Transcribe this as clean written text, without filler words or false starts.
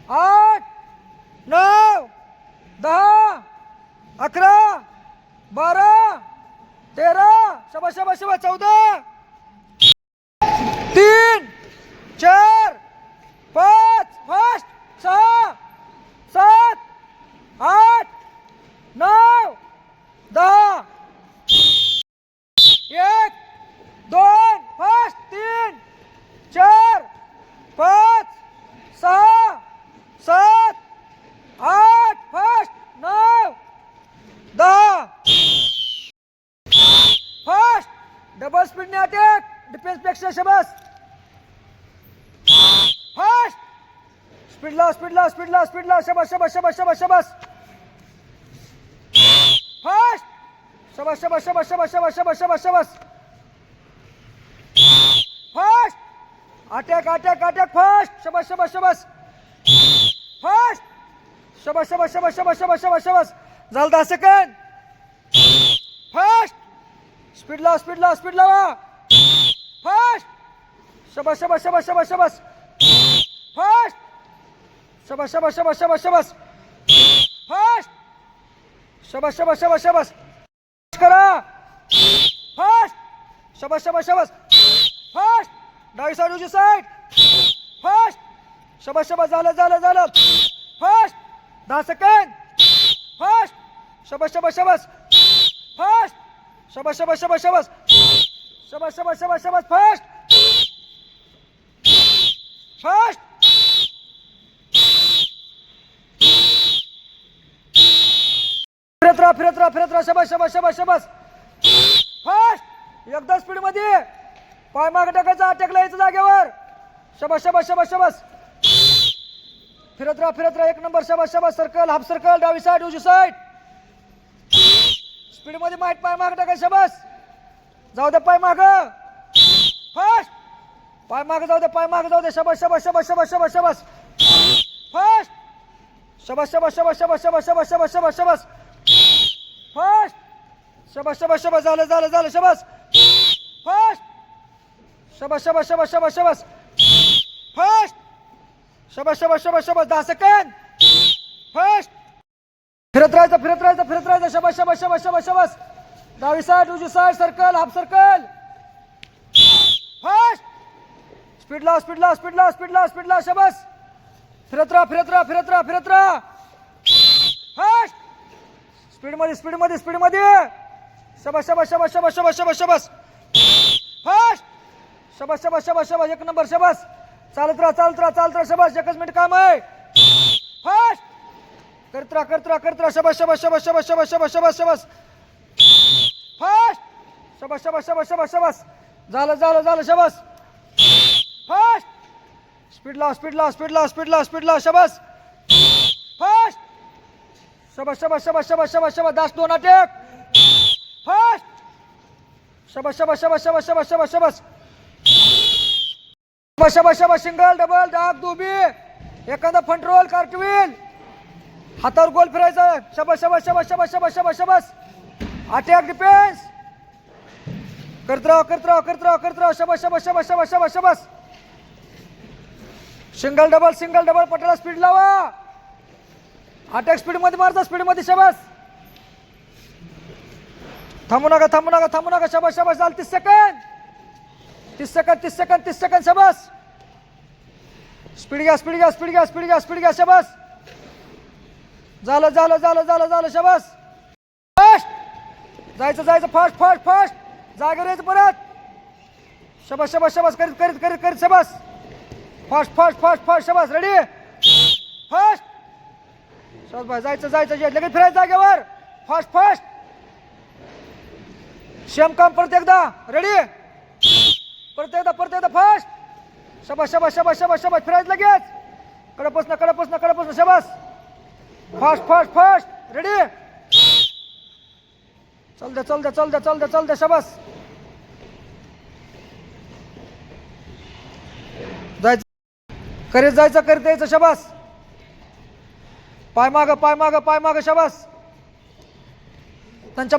8 9 10 11 12 13 शाबाश शाबाश शाबाश 14 3 4 5 fast 6 7 8 9 10 1 2 fast 3 4 5 6 7 8 fast 9 10 fast double स्पीडने अटॅक डिफेन्स पेक्षा शाबास फास्ट स्पीडला स्पीडला स्पीडला स्पीडला शाबास शाबास शाबास शाबास शाबास फास्ट शाबास शाबास शाबास शाबास शाबास शाबास शाबास शाबास fast attack attack attack fast शाबास शाबास शाबास फास्ट शाबास शाबास शाबास शाबास शाबास शाबास शाबास झालं 10 सेकंद फास्ट स्पीडला स्पीडला स्पीडला फास्ट शाबास शाबास शाबास शाबास शाबास फास्ट शाबास शाबास शाबास शाबास शाबास फास्ट शाबास शाबास शाबास शाबास करा फास्ट शाबास शाबास शाबास फास्ट डावी साइड उजवी साइड फास्ट शाबास शाबास झालं झालं झालं फास्ट 10 सेकंद फास्ट शाबास शाबास शाबास फास्ट शाबास शाबास शाबास शाबास शाबास शाबास शाबास शाबास फास्ट फास्ट फिरत राहा शाबास शाबास शाबास शाबास फास्ट एकदा स्पीड मध्ये पाय मागे टाकायचा अटॅकला यायचं जागेवर शाबास शाबास शाबास शाबास फिरत राहा 1 नंबर शाबास शाबास सर्कल हाफ सर्कल डावी साइड उजवी साइड स्पीड मध्ये माहित पाय मागे टाकायचं शाबास जाऊ दे पाय मागे फास्ट पाय मागे जाऊ दे पाय मागे जाऊ दे शाबास शाबास शाबास शाबास शाबास शाबास फास्ट शाबास शाबास शाबास शाबास शाबास शाबास शाबास शाबास शाबास फास्ट शाबास शाबास शाबास झालं झालं झालं शाबास फास्ट शाबास शाबास शाबास शाबास शाबास फास्ट शाबास शाबास शाबास शाबास 10 सेकंद फास्ट फिरत राहायचं शाबास शाबास शाबास शाबास शाबास डावी साइड उजवी side circle half circle fast स्पीडला स्पीडला स्पीडला स्पीडला स्पीडला शाबास फिरत राहा फास्ट स्पीड मध्ये शाबास शाबास शाबास शाबास शाबास शाबास शाबास फास्ट शाबास शाबास शाबास शाबास 1 नंबर शाबास चालत राहा शाबास 1 मिनिट काम आहे फास्ट करत राहा शाबास शाबास शाबास शाबास शाबास शाबास शाबास शाबास फास्ट शाबास शाबास शाबास शाबास शाबास झालं शाबास फास्ट स्पीडला शाबास फास्ट शाबास शाबास शाबास शाबास शाबास शाबास 10 2 अटॅक फास्ट शाबास शाबास शाबास शाबास शाबास शाबास शाबास शाबास शाबास सिंगल डबल डाग दुबी एखादा फ्रंट रोल कार्टविल हातावर गोल फिरायचा शाबास शाबास शाबास शाबास शाबास शाबास शाबास अटॅक डिफेन्स करत राहा शाबास शाबास शाबास शाबास शाबास शाबास सिंगल डबल पटाला स्पीड लावा अटॅक स्पीड मध्ये मारता स्पीड मध्ये शाबास थांबू नका शाबास शाबास झालं 30 सेकंद शाबास स्पीड घ्या शाबास झालं शाबास फास्ट जायचं फास्ट जागेवर यायचं परत शाबास करीत शाबास फास्ट शाबास रेडी फास्ट शाबास जायचं लगेच फिरायचं जागेवर फास्ट शेम काम परत एकदा रेडी परत एकदा फास्ट शाबास फिरायचं लगेच कडपसनं शाबास फास्ट रेडी चल दे शाबास जायचं करीत यायचं शाबास पाय माग शाबास त्यांच्या